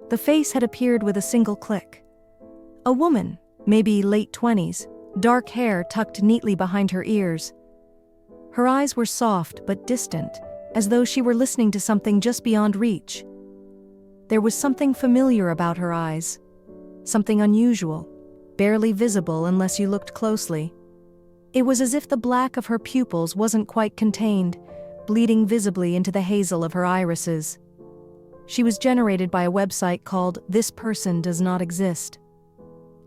The face had appeared with a single click. A woman, maybe late 20s, dark hair tucked neatly behind her ears. Her eyes were soft but distant, as though she were listening to something just beyond reach. There was something familiar about her eyes, something unusual, barely visible unless you looked closely. It was as if the black of her pupils wasn't quite contained, bleeding visibly into the hazel of her irises. She was generated by a website called This Person Does Not Exist.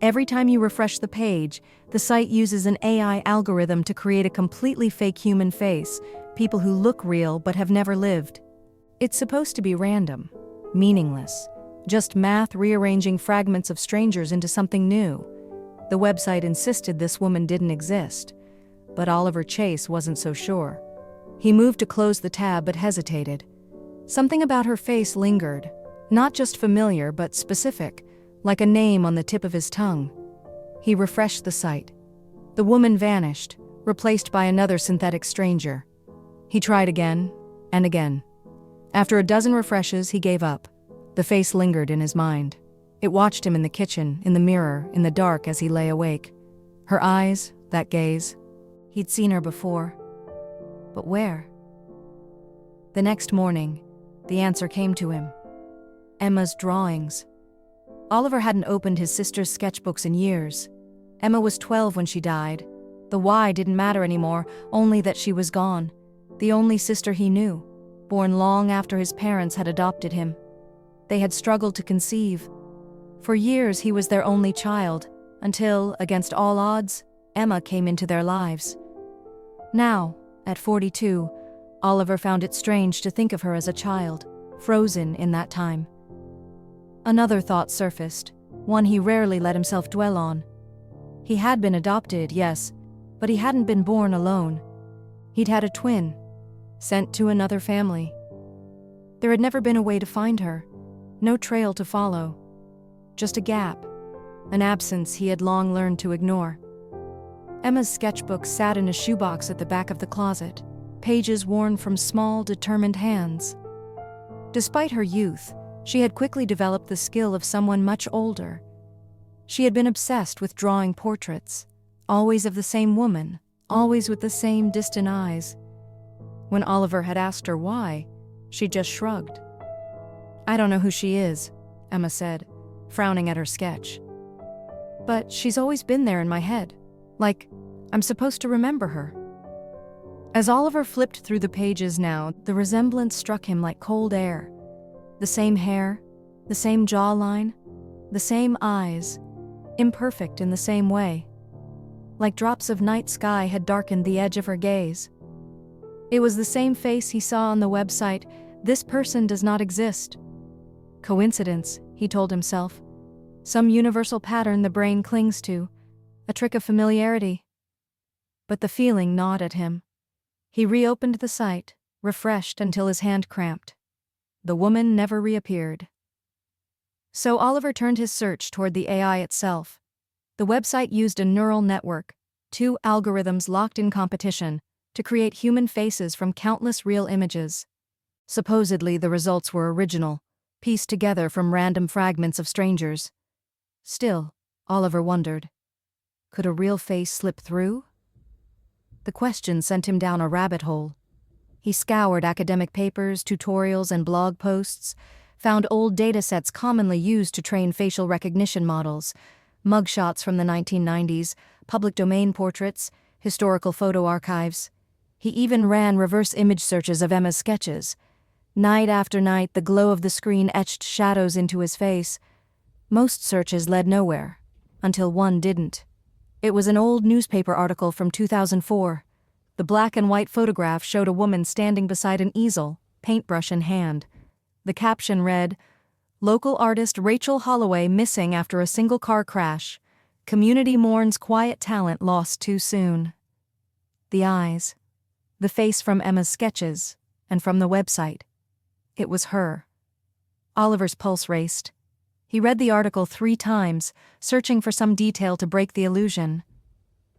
Every time you refresh the page, the site uses an AI algorithm to create a completely fake human face, people who look real but have never lived. It's supposed to be random, meaningless, just math rearranging fragments of strangers into something new. The website insisted this woman didn't exist, but Oliver Chase wasn't so sure. He moved to close the tab but hesitated. Something about her face lingered, not just familiar but specific, like a name on the tip of his tongue. He refreshed the site. The woman vanished, replaced by another synthetic stranger. He tried again and again. After a dozen refreshes, he gave up. The face lingered in his mind. It watched him in the kitchen, in the mirror, in the dark as he lay awake. Her eyes, that gaze. He'd seen her before. But where? The next morning, the answer came to him. Emma's drawings. Oliver hadn't opened his sister's sketchbooks in years. Emma was 12 when she died. The why didn't matter anymore, only that she was gone. The only sister he knew, born long after his parents had adopted him. They had struggled to conceive. For years he was their only child, until, against all odds, Emma came into their lives. Now, at 42, Oliver found it strange to think of her as a child, frozen in that time. Another thought surfaced, one he rarely let himself dwell on. He had been adopted, yes, but he hadn't been born alone. He'd had a twin, sent to another family. There had never been a way to find her, no trail to follow. Just a gap, an absence he had long learned to ignore. Emma's sketchbook sat in a shoebox at the back of the closet, pages worn from small, determined hands. Despite her youth, she had quickly developed the skill of someone much older. She had been obsessed with drawing portraits, always of the same woman, always with the same distant eyes. When Oliver had asked her why, she just shrugged. "I don't know who she is," Emma said, frowning at her sketch. "But she's always been there in my head, like I'm supposed to remember her." As Oliver flipped through the pages now, the resemblance struck him like cold air. The same hair, the same jawline, the same eyes, imperfect in the same way. Like drops of night sky had darkened the edge of her gaze. It was the same face he saw on the website, This Person Does Not Exist. Coincidence, he told himself. Some universal pattern the brain clings to, a trick of familiarity. But the feeling gnawed at him. He reopened the site, refreshed until his hand cramped. The woman never reappeared. So Oliver turned his search toward the AI itself. The website used a neural network, two algorithms locked in competition, to create human faces from countless real images. Supposedly the results were original, pieced together from random fragments of strangers. Still, Oliver wondered, could a real face slip through? The question sent him down a rabbit hole. He scoured academic papers, tutorials, and blog posts, found old datasets commonly used to train facial recognition models, mugshots from the 1990s, public domain portraits, historical photo archives. He even ran reverse image searches of Emma's sketches. Night after night, the glow of the screen etched shadows into his face. Most searches led nowhere, until one didn't. It was an old newspaper article from 2004. The black and white photograph showed a woman standing beside an easel, paintbrush in hand. The caption read, "Local artist Rachel Holloway missing after a single car crash. Community mourns quiet talent lost too soon." The eyes. The face from Emma's sketches, and from the website. It was her. Oliver's pulse raced. He read the article 3 times, searching for some detail to break the illusion.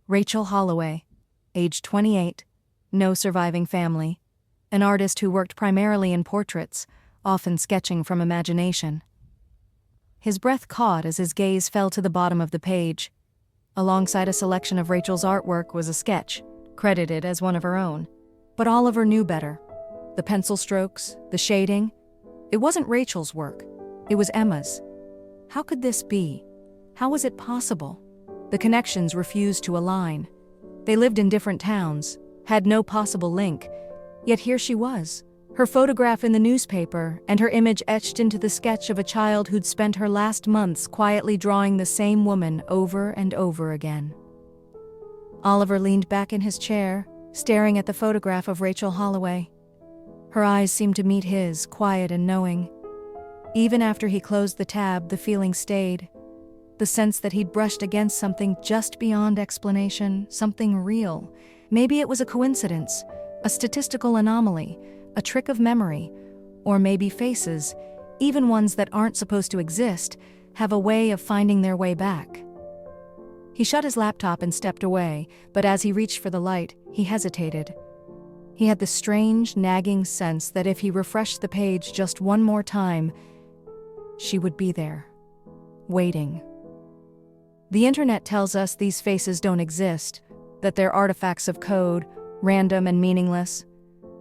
Rachel Holloway, age 28, no surviving family, an artist who worked primarily in portraits, often sketching from imagination. His breath caught as his gaze fell to the bottom of the page. Alongside a selection of Rachel's artwork was a sketch, credited as one of her own. But Oliver knew better. The pencil strokes, the shading. It wasn't Rachel's work. It was Emma's. How could this be? How was it possible? The connections refused to align. They lived in different towns, had no possible link, yet here she was, her photograph in the newspaper and her image etched into the sketch of a child who'd spent her last months quietly drawing the same woman over and over again. Oliver leaned back in his chair, staring at the photograph of Rachel Holloway. Her eyes seemed to meet his, quiet and knowing. Even after he closed the tab, the feeling stayed. The sense that he'd brushed against something just beyond explanation, something real. Maybe it was a coincidence, a statistical anomaly, a trick of memory, or maybe faces, even ones that aren't supposed to exist, have a way of finding their way back. He shut his laptop and stepped away, but as he reached for the light, he hesitated. He had the strange, nagging sense that if he refreshed the page just one more time, she would be there, waiting. The internet tells us these faces don't exist, that they're artifacts of code, random and meaningless.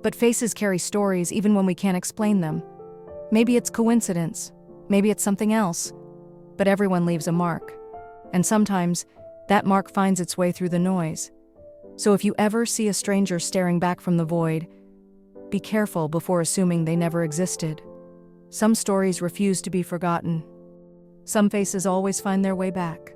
But faces carry stories even when we can't explain them. Maybe it's coincidence, maybe it's something else, but everyone leaves a mark. And sometimes, that mark finds its way through the noise. So if you ever see a stranger staring back from the void, be careful before assuming they never existed. Some stories refuse to be forgotten. Some faces always find their way back.